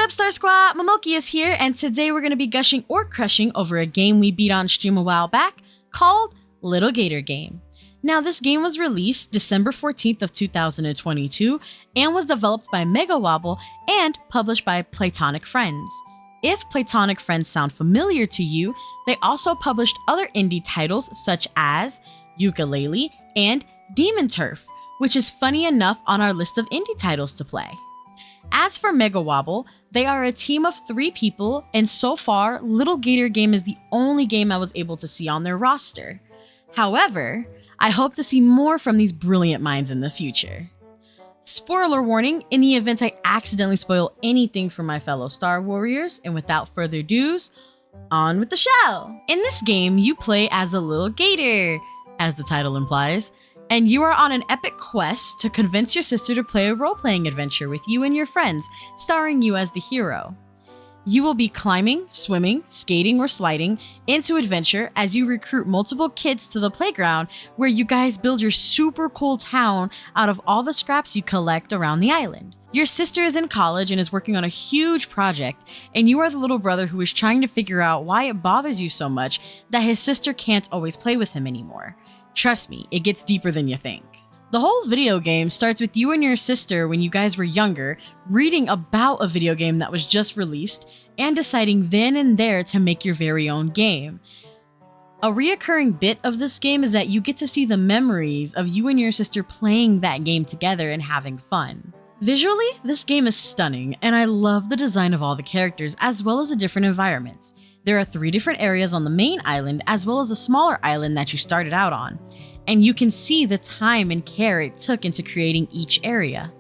up, Starsquad? Momokeas here, and today we're going to be gushing or crushing over a game we beat on stream a while back called Lil Gator game. Now, this game was released December 14th of 2022 and was developed by Mega Wobble and published by Platonic Friends. If Platonic Friends sound familiar to you, they also published other indie titles such as Yooka-Laylee and Demon Turf, which is funny enough on our list of indie titles to play. As for Mega Wobble, they are a team of 3 people, and so far, Lil Gator game is the only game I was able to see on their roster. However, I hope to see more from these brilliant minds in the future. Spoiler warning, in the event I accidentally spoil anything for my fellow Star Warriors, and without further ado, on with the show! In this game, you play as a Lil Gator, as the title implies, and you are on an epic quest to convince your sister to play a role-playing adventure with you and your friends, starring you as the hero. You will be climbing, swimming, skating, or sliding into adventure as you recruit multiple kids to the playground where you guys build your super cool town out of all the scraps you collect around the island. Your sister is in college and is working on a huge project, and you are the little brother who is trying to figure out why it bothers you so much that his sister can't always play with him anymore. Trust me, it gets deeper than you think. The whole video game starts with you and your sister when you guys were younger, reading about a video game that was just released, and deciding then and there to make your very own game. A reoccurring bit of this game is that you get to see the memories of you and your sister playing that game together and having fun. Visually, this game is stunning, and I love the design of all the characters as well as the different environments. There are 3 different areas on the main island as well as a smaller island that you started out on, and you can see the time and care it took into creating each area.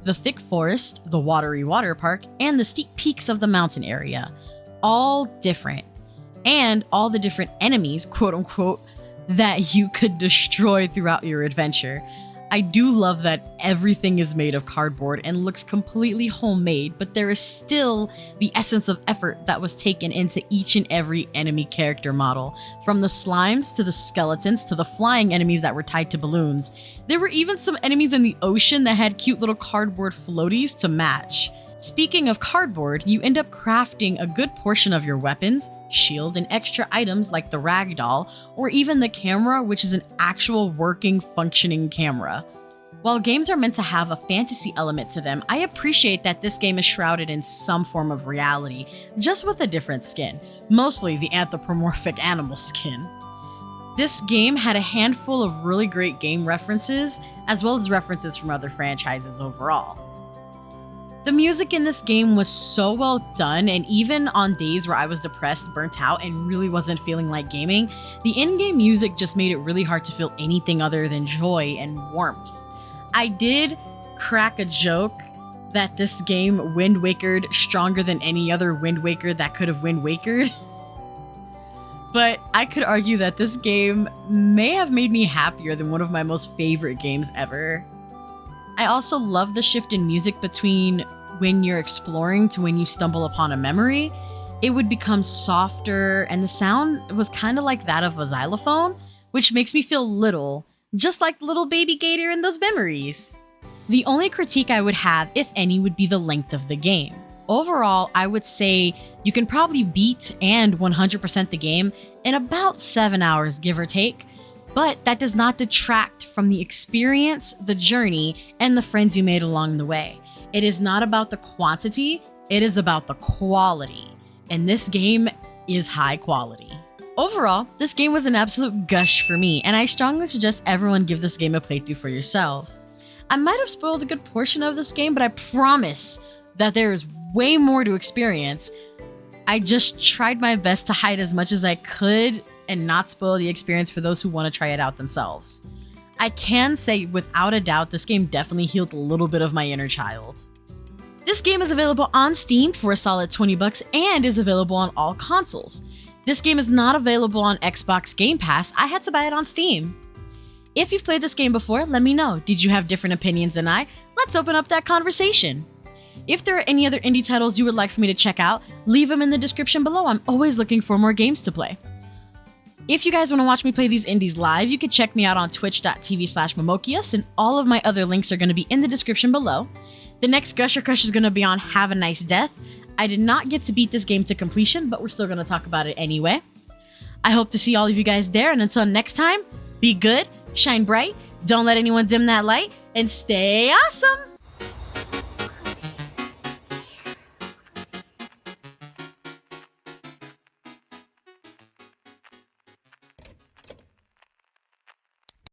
The thick forest, the watery water park, and the steep peaks of the mountain area, all different, and all the different enemies, quote unquote, that you could destroy throughout your adventure. I do love that everything is made of cardboard and looks completely homemade, but there is still the essence of effort that was taken into each and every enemy character model, from the slimes to the skeletons to the flying enemies that were tied to balloons. There were even some enemies in the ocean that had cute little cardboard floaties to match. Speaking of cardboard, you end up crafting a good portion of your weapons, shield, and extra items like the ragdoll, or even the camera, which is an actual working, functioning camera. While games are meant to have a fantasy element to them, I appreciate that this game is shrouded in some form of reality, just with a different skin, mostly the anthropomorphic animal skin. This game had a handful of really great game references, as well as references from other franchises overall. The music in this game was so well done, and even on days where I was depressed, burnt out, and really wasn't feeling like gaming, the in-game music just made it really hard to feel anything other than joy and warmth. I did crack a joke that this game Wind Wakered stronger than any other Wind Waker that could have Wind Wakered. But I could argue that this game may have made me happier than one of my most favorite games ever. I also love the shift in music between when you're exploring to when you stumble upon a memory. It would become softer, and the sound was kind of like that of a xylophone, which makes me feel little, just like little baby Gator in those memories. The only critique I would have, if any, would be the length of the game. Overall, I would say you can probably beat and 100% the game in about 7 hours, give or take, but that does not detract from the experience, the journey, and the friends you made along the way. It is not about the quantity, it is about the quality, and this game is high quality. Overall, this game was an absolute gush for me, and I strongly suggest everyone give this game a playthrough for yourselves. I might have spoiled a good portion of this game, but I promise that there is way more to experience. I just tried my best to hide as much as I could and not spoil the experience for those who want to try it out themselves. I can say without a doubt this game definitely healed a little bit of my inner child. This game is available on Steam for a solid $20 and is available on all consoles. This game is not available on Xbox Game Pass. I had to buy it on Steam. If you've played this game before, let me know. Did you have different opinions than I? Let's open up that conversation. If there are any other indie titles you would like for me to check out, leave them in the description below. I'm always looking for more games to play. If you guys want to watch me play these indies live, you can check me out on twitch.tv/Momokeas, and all of my other links are going to be in the description below. The next Gush or Crush is going to be on Have a Nice Death. I did not get to beat this game to completion, but we're still going to talk about it anyway. I hope to see all of you guys there, and until next time, be good, shine bright, don't let anyone dim that light, and stay awesome!